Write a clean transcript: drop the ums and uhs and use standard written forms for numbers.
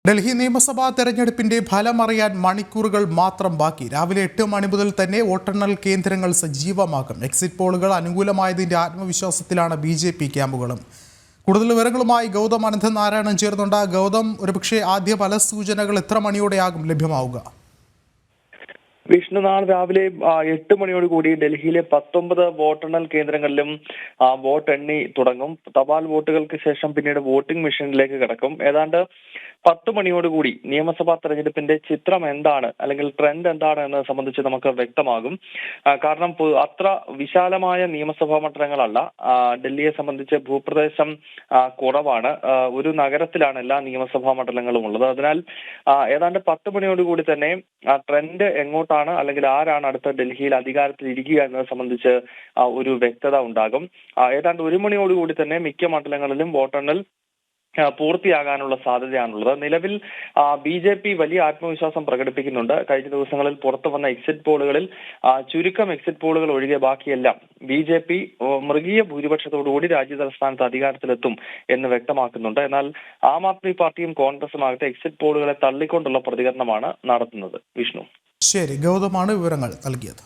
ഡൽഹി നിയമസഭാ തെരഞ്ഞെടുപ്പിന്റെ ഫലമറിയാൻ മണിക്കൂറുകൾ മാത്രം ബാക്കി. രാവിലെ 8 മണി മുതൽ തന്നെ വോട്ടെണ്ണൽ കേന്ദ്രങ്ങൾ സജീവമാകും. എക്സിറ്റ് പോളുകൾ അനുകൂലമായതിന്റെ ആത്മവിശ്വാസത്തിലാണ് BJP ക്യാമ്പുകളും. കൂടുതൽ വിവരങ്ങളുമായി ഗൗതം അനന്തനാരായണൻ ചേർന്നുണ്ട്. ഗൗതം, ഒരുപക്ഷെ ആദ്യ ഫല സൂചനകൾ എത്ര മണിയോടെയാകും ലഭ്യമാവുക? വിഷ്ണു, നാളെ രാവിലെ 8 മണിയോടുകൂടി ഡൽഹിയിലെ 19 വോട്ടെണ്ണൽ കേന്ദ്രങ്ങളിലും വോട്ട് എണ്ണി തുടങ്ങും. തപാൽ വോട്ടുകൾക്ക് ശേഷം പിന്നീട് വോട്ടിംഗ് മെഷീനിലേക്ക് കിടക്കും. ഏതാണ്ട് 10 മണിയോടുകൂടി നിയമസഭാ തെരഞ്ഞെടുപ്പിന്റെ ചിത്രം എന്താണ്, അല്ലെങ്കിൽ ട്രെൻഡ് എന്താണ് എന്നത് സംബന്ധിച്ച് നമുക്ക് വ്യക്തമാകും. കാരണം അത്ര വിശാലമായ നിയമസഭാ മണ്ഡലങ്ങളല്ല. ഡൽഹിയെ സംബന്ധിച്ച് ഭൂപ്രദേശം കുറവാണ്. ഒരു നഗരത്തിലാണ് എല്ലാ നിയമസഭാ മണ്ഡലങ്ങളും ഉള്ളത്. അതിനാൽ ഏതാണ്ട് 10 മണിയോടുകൂടി തന്നെ ട്രെൻഡ് എങ്ങോട്ടാണ്, അല്ലെങ്കിൽ ആരാണ് അടുത്ത ഡൽഹിയിൽ അധികാരത്തിൽ ഇരിക്കുക എന്നത് സംബന്ധിച്ച് ഒരു വ്യക്തത ഉണ്ടാകും. ഏതാണ്ട് 1 മണിയോടുകൂടി തന്നെ മിക്ക മണ്ഡലങ്ങളിലും വോട്ടെണ്ണൽ പൂർത്തിയാകാനുള്ള സാധ്യതയാണുള്ളത്. നിലവിൽ BJP വലിയ ആത്മവിശ്വാസം പ്രകടിപ്പിക്കുന്നുണ്ട്. കഴിഞ്ഞ ദിവസങ്ങളിൽ പുറത്തു വന്ന എക്സിറ്റ് പോളുകളിൽ ചുരുക്കം എക്സിറ്റ് പോളുകൾ ഒഴികെ ബാക്കിയെല്ലാം BJP മൃഗീയ ഭൂരിപക്ഷത്തോടുകൂടി രാജ്യതലസ്ഥാനത്ത് അധികാരത്തിലെത്തും എന്ന് വ്യക്തമാക്കുന്നുണ്ട്. എന്നാൽ ആം ആദ്മി പാർട്ടിയും കോൺഗ്രസും ആകട്ടെ എക്സിറ്റ് പോളുകളെ തള്ളിക്കൊണ്ടുള്ള പ്രതികരണമാണ് നടത്തുന്നത്. വിഷ്ണു, ശരി, ഗൗതമാണ് വിവരങ്ങൾ നൽകിയത്.